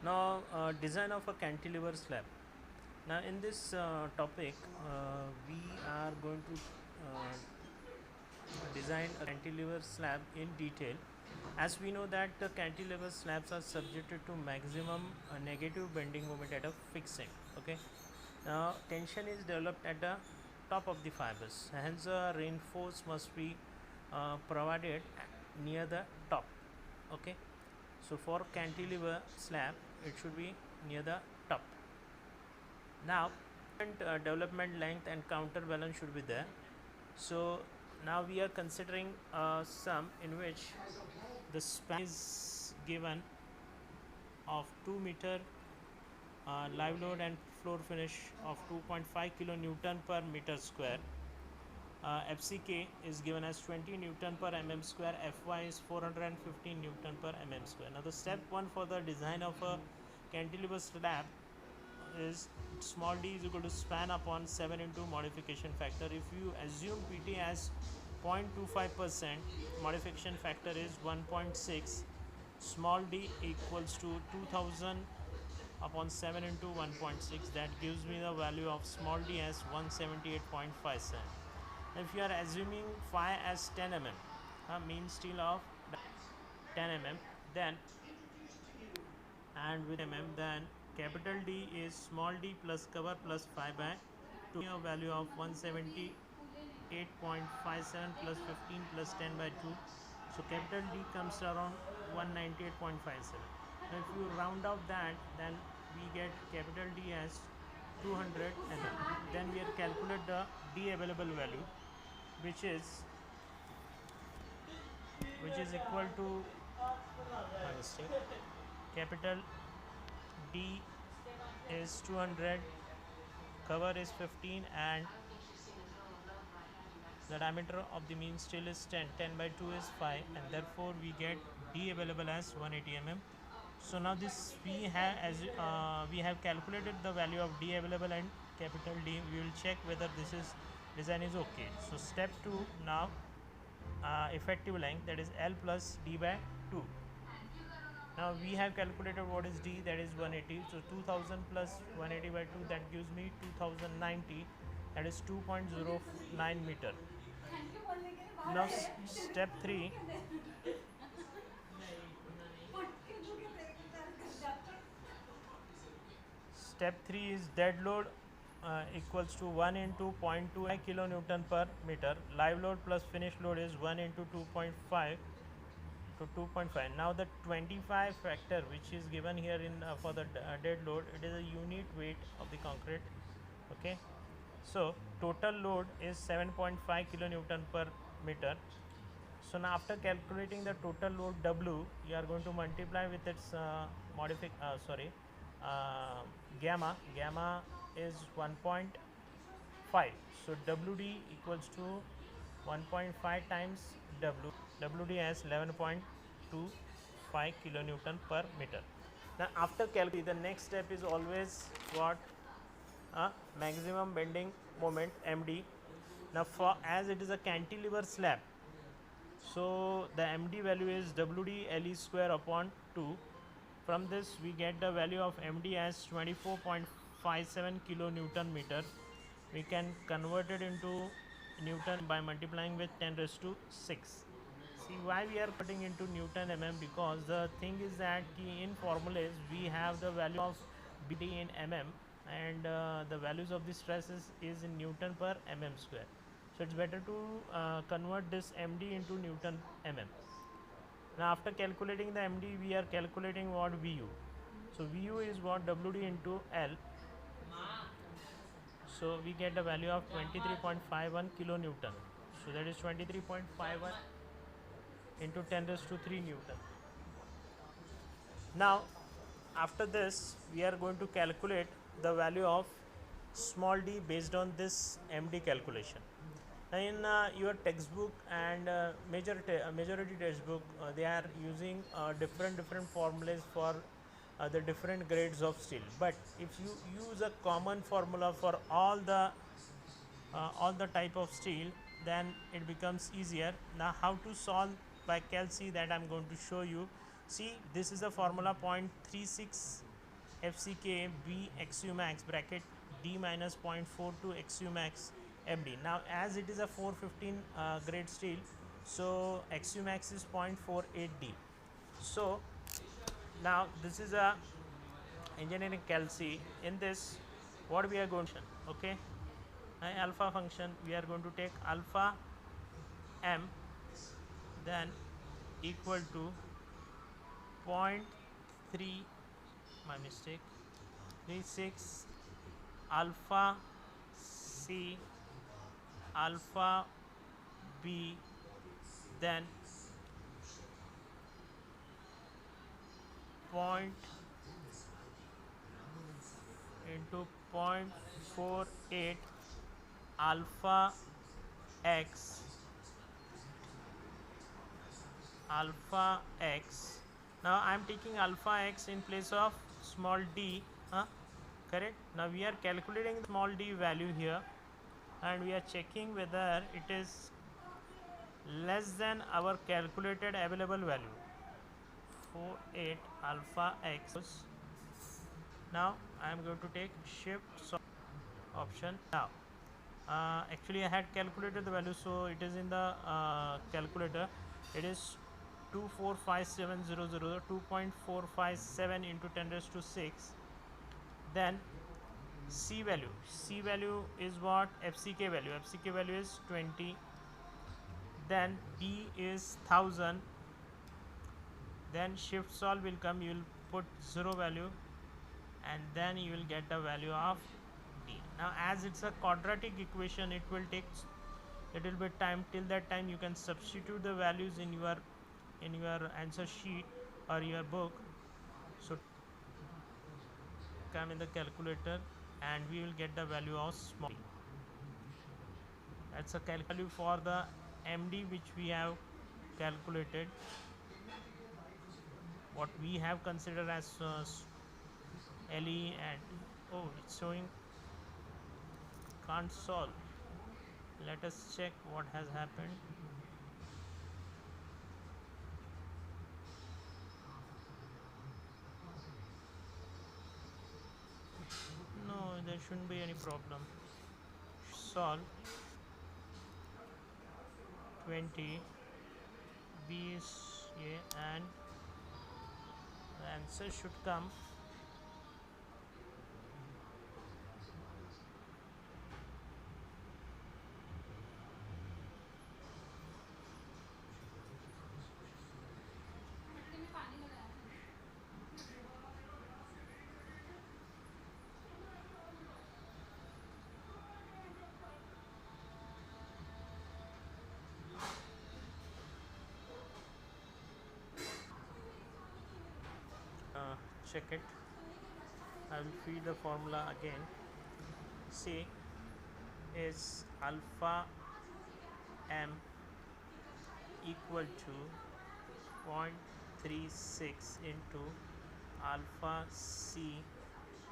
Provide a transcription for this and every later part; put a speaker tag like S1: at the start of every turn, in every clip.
S1: Now, design of a cantilever slab. Now, in this topic, we are going to design a cantilever slab in detail. As we know that the cantilever slabs are subjected to maximum negative bending moment at a fixing. Okay. Now, tension is developed at the top of the fibers. Hence, reinforce must be provided near the top. Okay. So, for cantilever slab, it should be near the top. Now, development length and counterbalance should be there. So, now we are considering some in which the span is given of 2 meter, live load and floor finish of 2.5 kilonewton per meter square. FCK is given as 20 Newton per mm square, Fy is 415 Newton per mm square. Now, the step 1 for the design of a cantilever slab is small d is equal to span upon 7 into modification factor. If you assume PT as 0.25%, modification factor is 1.6, small d equals to 2000 upon 7 into 1.6, that gives me the value of small d as 178.57. If you are assuming phi as 10 mm, mean steel of 10 mm, then and with mm, then capital D is small d plus cover plus phi by 2, a value of 178.57 plus 15 plus 10 by 2. So capital D comes around 198.57. Now if you round off that, then we get capital D as 200 mm. Then we have calculate the D available value, which is equal to, my mistake, capital D is 200, cover is 15, and the diameter of the mean steel is 10. 10 by 2 is 5, and therefore we get D available as 180 mm. So now this we have calculated the value of D available and capital D. We will check whether this is design is okay. So step 2 now, effective length, that is L plus D by 2. Now we have calculated what is D, that is 180. So 2000 plus 180 by 2, that gives me 2090, that is 2.09 meter. Now step 3, is dead load equals to 1 into 0.2 kilonewton per meter. Live load plus finished load is 1 into 2.5 to 2.5. Now the 25 factor which is given here in for the dead load, it is a unit weight of the concrete. Okay, so total load is 7.5 kilonewton per meter. So now after calculating the total load W, you are going to multiply with its gamma. Gamma is 1.5. So WD equals to 1.5 times W. WD as 11.25 kilonewton per meter. Now after calculating, the next step is always what? Maximum bending moment, MD. Now for as it is a cantilever slab, so the MD value is WD LE square upon 2. From this we get the value of MD as 24.57 kilonewton meter. We can convert it into Newton by multiplying with 10 raised to 6. See why we are putting into Newton mm, because the thing is that in formulas we have the value of BD in mm, and the values of the stresses is in Newton per mm square. So it's better to convert this MD into Newton mm. Now after calculating the MD, we are calculating what VU. So VU is what? WD into L. So we get a value of 23.51 kilonewton. So that is 23.51 into 10 raised to 3 Newton. Now after this we are going to calculate the value of small d based on this MD calculation. Now in your textbook and majority textbook, they are using different formulas for the different grades of steel. But if you use a common formula for all the type of steel, then it becomes easier. Now how to solve by calci, that I'm going to show you. See, this is a formula 0.36 FCK B XU max bracket D minus 0.42 XU max FD. Now as it is a 415 grade steel, so XU max is 0.48D. So now this is a engineering calci. In this, what we are going to, okay, alpha function, we are going to take alpha m, then equal to 0.3, my mistake, 36 alpha c alpha b, then point into 0.48 alpha x alpha x. Now I am taking alpha x in place of small d, correct. Now we are calculating the small d value here, and we are checking whether it is less than our calculated available value, 48 alpha x. Now I am going to take shift option. Now actually I had calculated the value, so it is in the calculator. It is 245,700, 2.457 into 10 raised to 6. Then C value is what? FCK value is 20. Then D is 1000. Then shift solve will come, you will put 0 value, and then you will get the value of D. Now as it's a quadratic equation, it will take little bit time. Till that time you can substitute the values in your answer sheet or your book. So come in the calculator and we will get the value of small d. That's a value for the MD which we have calculated. What we have considered as LE, and oh, it's showing can't solve. Let us check what has happened. No, there shouldn't be any problem. Solve 20 B is A, and the answer should come check it. I will feed the formula again. C is alpha m equal to 0.36 into alpha c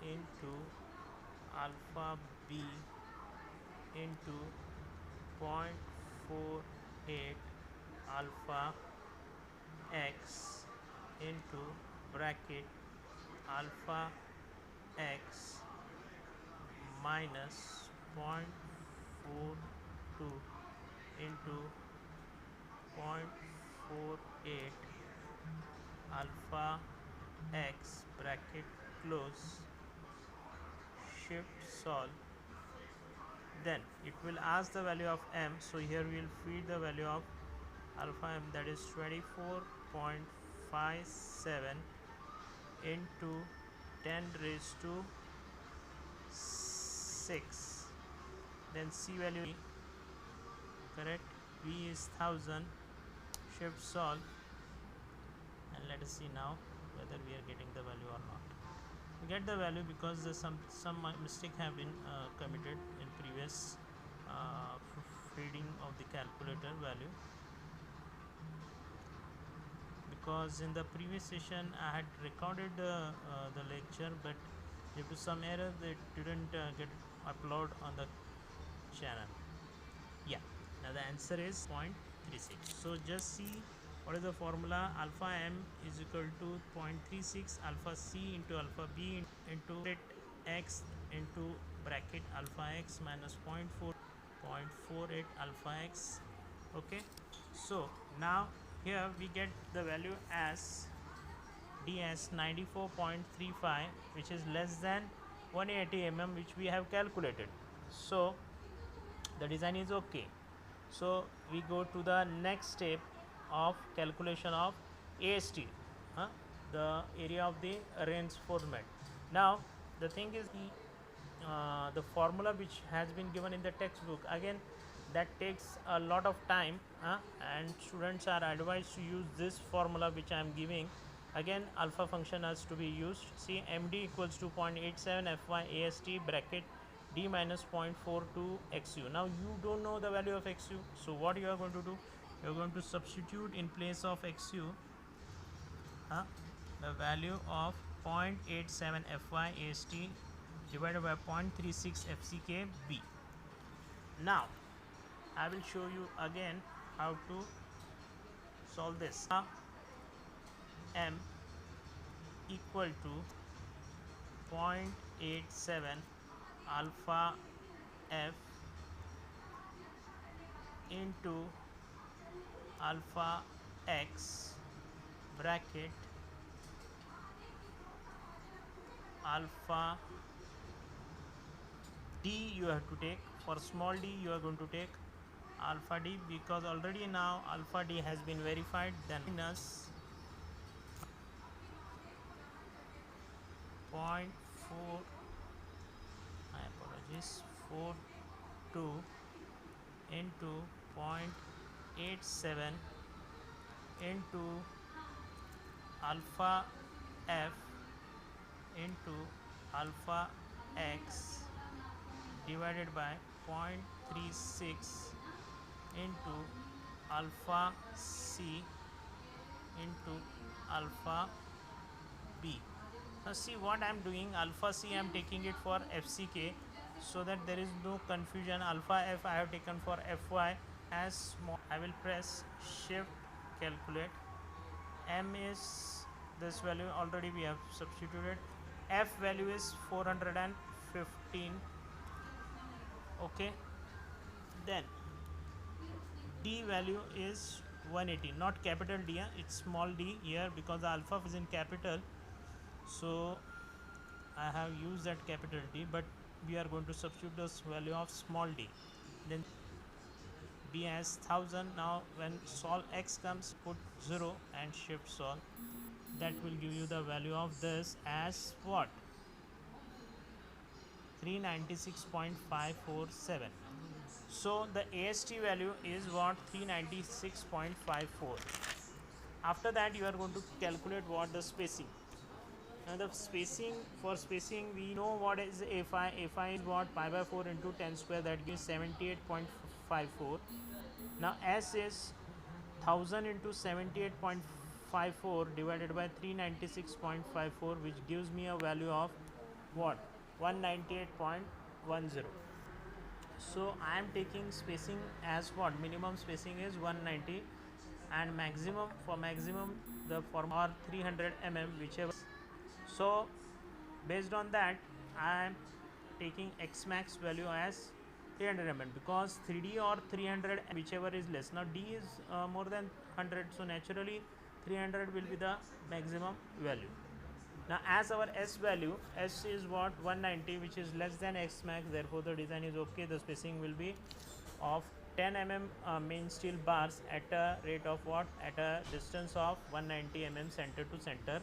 S1: into alpha b into 0.48 alpha x into bracket alpha x minus 0.42 into 0.48 alpha x bracket close, shift solve. Then it will ask the value of m, so here we will feed the value of alpha m, that is 24.57 into 10 raised to 6. Then C value, correct, B is 1000, shift solve, and let us see now whether we are getting the value or not. We get the value because some mistake have been committed in previous feeding of the calculator value, because in the previous session I had recorded the lecture, but due to some error it didn't get upload on the channel. Yeah, now the answer is 0.36. So just see What is the formula? Alpha m is equal to 0.36 alpha c into alpha b into x into bracket alpha x minus 0.48 alpha x. Okay, so now here we get the value as d as 94.35, which is less than 180 mm, which we have calculated. So the design is okay. So we go to the next step of calculation of AST, the area of the reinforcement. Now the thing is the formula which has been given in the textbook, again that takes a lot of time, and students are advised to use this formula which I am giving. Again, alpha function has to be used. See, md equals to 0.87 fy ast bracket d minus 0.42 xu. Now you don't know the value of xu, so what you are going to do, you are going to substitute in place of xu the value of 0.87 fy ast divided by 0.36 fck b. Now I will show you again how to solve this. M equal to 0.87 alpha f into alpha x bracket alpha d you have to take. For small d you are going to take alpha d, because already now alpha d has been verified. Then minus 0.4, I apologize, 42 into 0.87 into alpha f into alpha x divided by 0.36 into alpha c into alpha b. Now see what I am doing, alpha c I am taking it for fck, so that there is no confusion. Alpha f I have taken for fy as small. I will press shift calculate. M is this value, already we have substituted. F value is 415. Okay, then d value is 180, not capital D, it's small d here because the alpha is in capital, so I have used that capital D, but we are going to substitute this value of small d. Then b as 1000. Now when solve x comes, put 0 and shift solve. That will give you the value of this as what? 396.547. So the AST value is what? 396.54. After that you are going to calculate what the spacing. Now the spacing, for spacing we know what is AFI. AFI is what? Pi by 4 into 10 square, that gives 78.54. Now S is 1000 into 78.54 divided by 396.54, which gives me a value of what? 198.10. So I am taking spacing as what? Minimum spacing is 190, and maximum, for maximum the form or 300 mm, whichever. So based on that I am taking x max value as 300 mm, because 3D or 300, whichever is less. Now D is more than 100, so naturally 300 will be the maximum value. Now as our S value, S is what? 190, which is less than x max, therefore the design is okay. The spacing will be of 10 mm main steel bars at a rate of what? At a distance of 190 mm center to center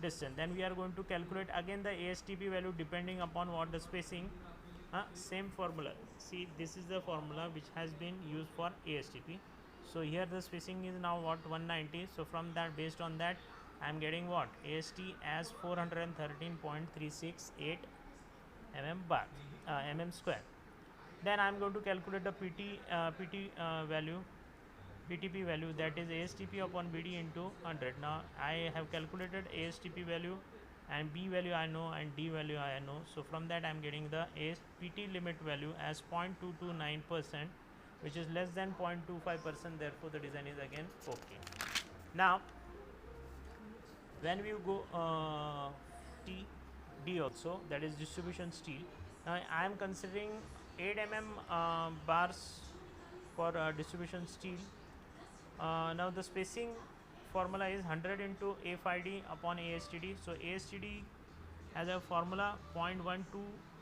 S1: distance. Then we are going to calculate again the ASTP value depending upon what the spacing. Same formula. See, this is the formula which has been used for ASTP. So here the spacing is now what? 190. So from that, based on that, I am getting what? AST as 413.368 mm bar, mm square. Then I am going to calculate the value, PTP value, that is ASTP upon BD into 100. Now I have calculated ASTP value, and B value I know, and D value I know. So from that I am getting the PT limit value as 0.229%, which is less than 0.25%. Therefore the design is again okay. Now when we go D also, that is distribution steel. Now I am considering 8 bars for distribution steel. Now the spacing formula is 100 into A5D upon ASTD. So ASTD has a formula 0.12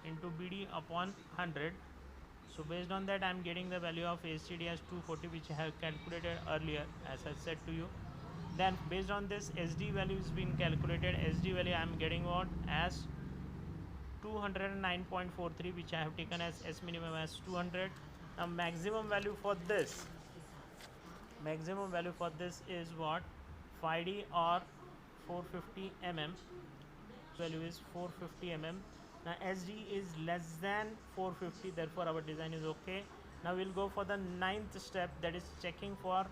S1: into BD upon 100. So based on that I am getting the value of ASTD as 240, which I have calculated earlier as I said to you. Then based on this SD value is being calculated. SD value I am getting what as 209.43, which I have taken as S minimum as 200. Now maximum value for this is what 5D or 450 mm. Value is 450 mm. Now SD is less than 450, therefore our design is okay. Now we'll go for the ninth step, that is checking for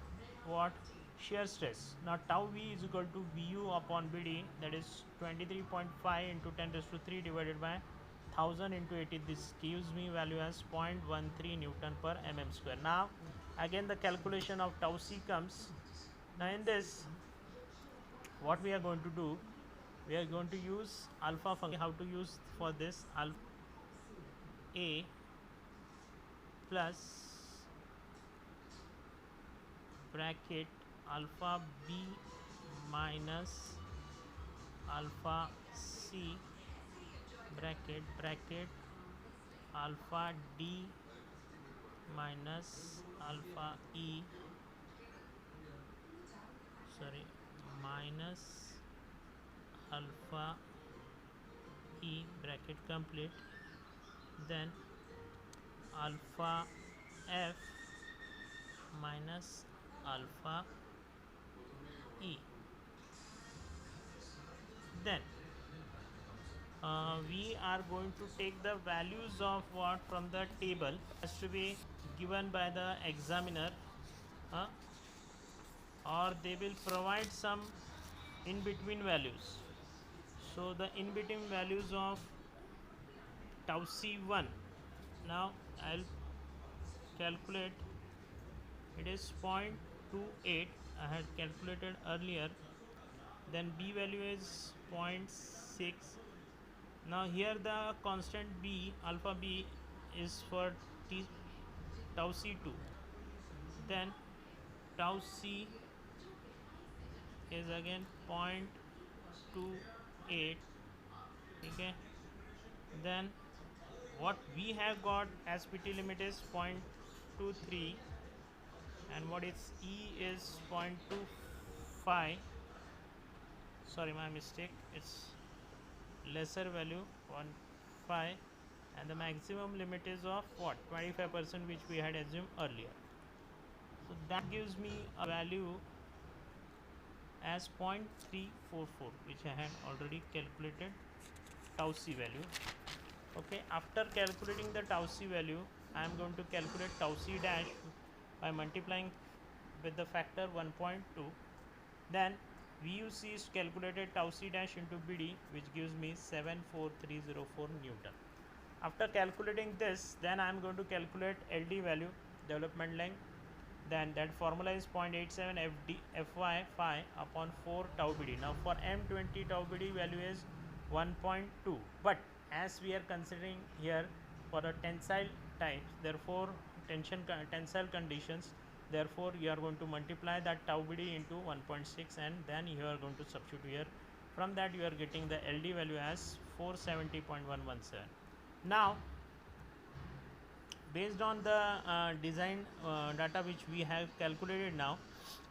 S1: what shear stress. Now tau V is equal to VU upon BD, that is 23.5 into 10 raised to 3 divided by 1000 into 80. This gives me value as 0.13 Newton per mm square. Now again the calculation of tau C comes. Now in this, what we are going to do, we are going to use alpha function. How to use for this? Alpha A plus bracket alpha B minus alpha C bracket alpha D minus alpha E, minus alpha E bracket complete, then alpha F minus alpha E. Then we are going to take the values of what from the table has to be given by the examiner, or they will provide some in between values. So the in between values of tau C1, now I'll calculate. It is 0.28, I had calculated earlier. Then B value is 0.6. Now here the constant B, alpha B, is for tau C2. Then tau C is again 0.28. Okay. Then what we have got as PT limit is 0.23, and what is E is 0.25. Sorry, my mistake, it's lesser value 0.5, and the maximum limit is of what 25%, which we had assumed earlier. So that gives me a value as 0.344, which I had already calculated tau C value. Okay, after calculating the tau C value, I am going to calculate tau C dash by multiplying with the factor 1.2. Then VUC is calculated tau C dash into BD, which gives me 74304 Newton. After calculating this, then I am going to calculate LD value, development length. Then that formula is 0.87 Fy phi upon 4 tau BD. Now for M20 tau BD value is 1.2, but as we are considering here for a tensile types, therefore tensile conditions, therefore you are going to multiply that tau BD into 1.6, and then you are going to substitute here. From that you are getting the LD value as 470.117. Now based on the design data which we have calculated, now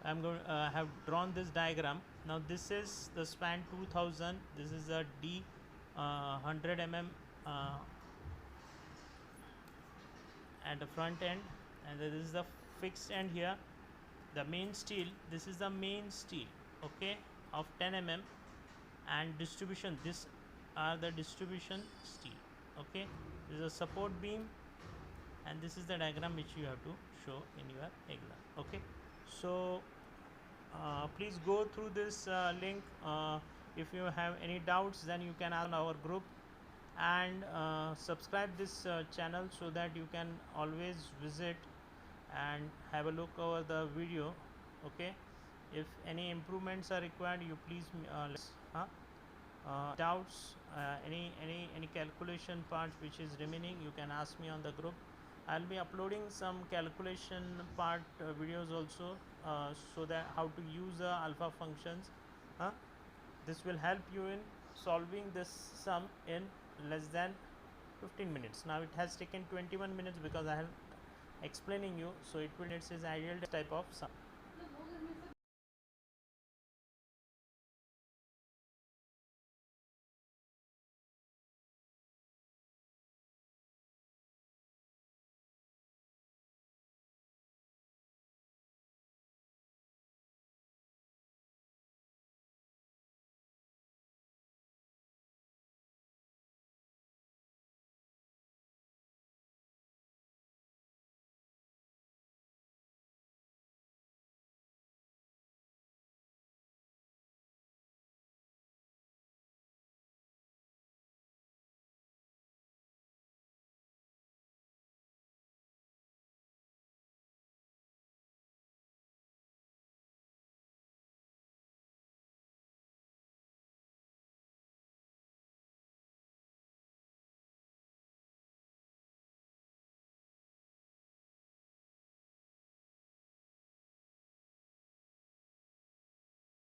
S1: I am going have drawn this diagram. Now this is the span 2000, this is a D 100 mm at the front end, and this is the fixed end here, the main steel. This is the main steel, okay, of 10 mm, and distribution, this are the distribution steel. Okay, this is a support beam, and this is the diagram which you have to show in your exam. Okay, so please go through this link. If you have any doubts, then you can ask on our group, and subscribe this channel so that you can always visit and have a look over the video. Okay, If any improvements are required, you please doubts, any calculation part which is remaining, you can ask me on the group. I'll be uploading some calculation part videos also, so that how to use the alpha functions. This will help you in solving this sum in less than 15 minutes. Now it has taken 21 minutes because I have explaining you, so it will, it's is ideal type of sum.